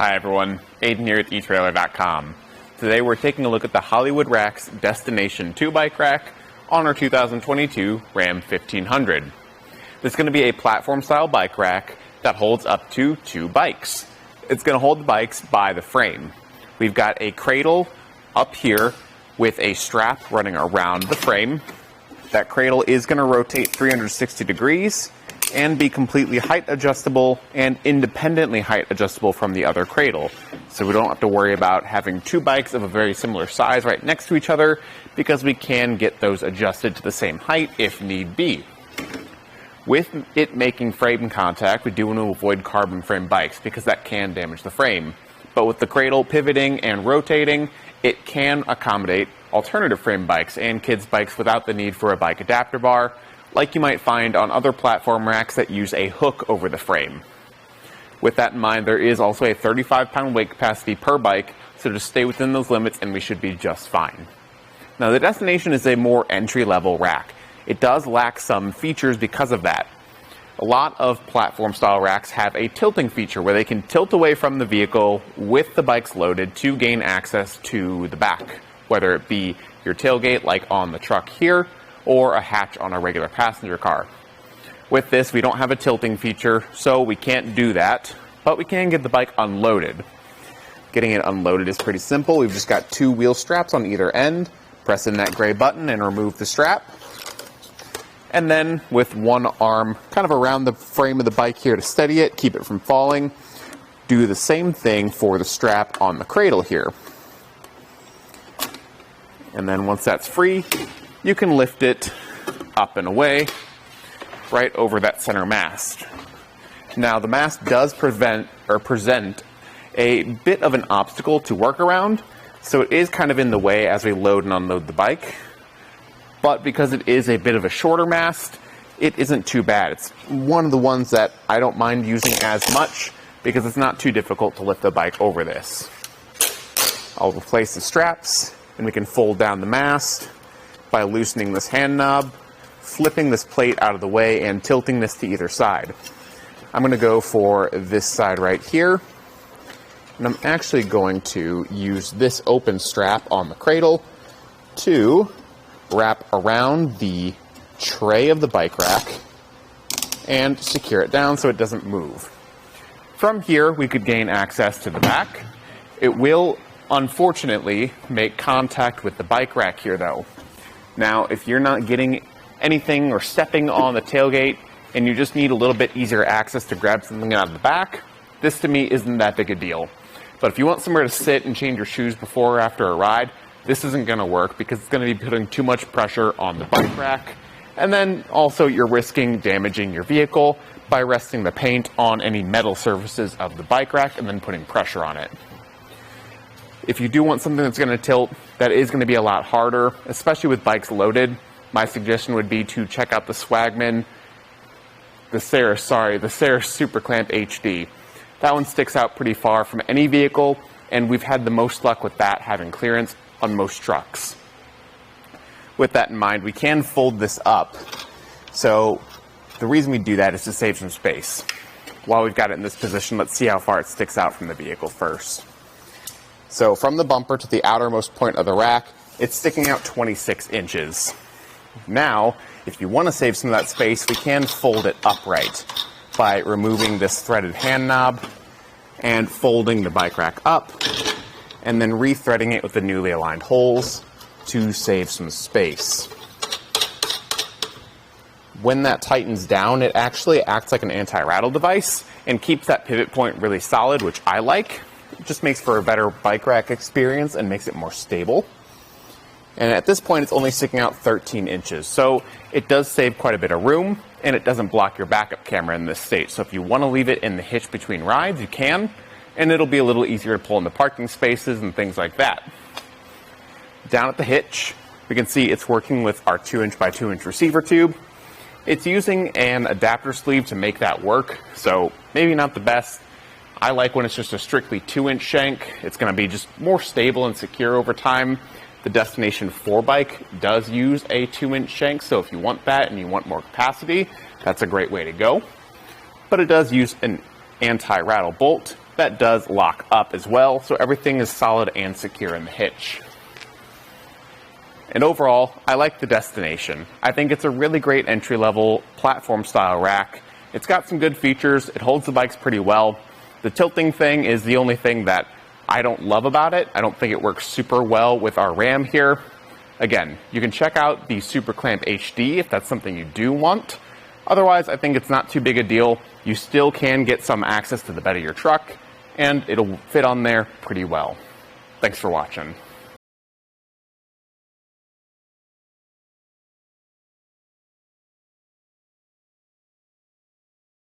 Hi everyone, Aiden here at etrailer.com. Today we're taking a look at the Hollywood Rack's Destination 2 bike rack on our 2022 Ram 1500. This is going to be a platform style bike rack that holds up to 2 bikes. It's going to hold the bikes by the frame. We've got a cradle up here with a strap running around the frame. That cradle is going to rotate 360 degrees and be completely height adjustable and independently height adjustable from the other cradle. So we don't have to worry about having 2 bikes of a very similar size right next to each other, because we can get those adjusted to the same height if need be. With it making frame contact, we do want to avoid carbon frame bikes because that can damage the frame. But with the cradle pivoting and rotating, it can accommodate alternative frame bikes and kids bikes without the need for a bike adapter bar, like you might find on other platform racks that use a hook over the frame. With that in mind, there is also a 35-pound weight capacity per bike, so just stay within those limits and we should be just fine. Now, the Destination is a more entry-level rack. It does lack some features because of that. A lot of platform-style racks have a tilting feature where they can tilt away from the vehicle with the bikes loaded to gain access to the back, whether it be your tailgate like on the truck here, or a hatch on a regular passenger car. With this, we don't have a tilting feature, so we can't do that, but we can get the bike unloaded. Getting it unloaded is pretty simple. We've just got 2 wheel straps on either end. Press in that gray button and remove the strap. And then with one arm kind of around the frame of the bike here to steady it, keep it from falling, do the same thing for the strap on the cradle here. And then once that's free, you can lift it up and away right over that center mast. Now, the mast does present a bit of an obstacle to work around, so it is kind of in the way as we load and unload the bike. But because it is a bit of a shorter mast, it isn't too bad. It's one of the ones that I don't mind using as much because it's not too difficult to lift the bike over this. I'll replace the straps and we can fold down the mast by loosening this hand knob, flipping this plate out of the way, and tilting this to either side. I'm going to go for this side right here, and I'm actually going to use this open strap on the cradle to wrap around the tray of the bike rack and secure it down so it doesn't move. From here, we could gain access to the back. It will, unfortunately, make contact with the bike rack here, though. Now, if you're not getting anything or stepping on the tailgate and you just need a little bit easier access to grab something out of the back, this to me isn't that big a deal. But if you want somewhere to sit and change your shoes before or after a ride, this isn't going to work because it's going to be putting too much pressure on the bike rack. And then also you're risking damaging your vehicle by resting the paint on any metal surfaces of the bike rack and then putting pressure on it. If you do want something that's going to tilt, that is going to be a lot harder, especially with bikes loaded. My suggestion would be to check out the Swagman, the Ceres Super Clamp HD. That one sticks out pretty far from any vehicle, and we've had the most luck with that having clearance on most trucks. With that in mind, we can fold this up. So the reason we do that is to save some space. While we've got it in this position, let's see how far it sticks out from the vehicle first. So from the bumper to the outermost point of the rack, it's sticking out 26 inches. Now, if you want to save some of that space, we can fold it upright by removing this threaded hand knob and folding the bike rack up, and then rethreading it with the newly aligned holes to save some space. When that tightens down, it actually acts like an anti-rattle device and keeps that pivot point really solid, which I like. It just makes for a better bike rack experience and makes it more stable. And at this point, it's only sticking out 13 inches. So it does save quite a bit of room, and it doesn't block your backup camera in this state. So if you want to leave it in the hitch between rides, you can, and it'll be a little easier to pull into parking spaces and things like that. Down at the hitch, we can see it's working with our 2-inch by 2-inch receiver tube. It's using an adapter sleeve to make that work, so maybe not the best. I like when it's just a strictly 2-inch shank. It's going to be just more stable and secure over time. The Destination 4 bike does use a 2-inch shank, so if you want that and you want more capacity, that's a great way to go. But it does use an anti-rattle bolt that does lock up as well, so everything is solid and secure in the hitch. And overall, I like the Destination. I think it's a really great entry-level platform-style rack. It's got some good features, it holds the bikes pretty well. The tilting thing is the only thing that I don't love about it. I don't think it works super well with our Ram here. Again, you can check out the Super Clamp HD if that's something you do want. Otherwise, I think it's not too big a deal. You still can get some access to the bed of your truck, and it'll fit on there pretty well. Thanks for watching.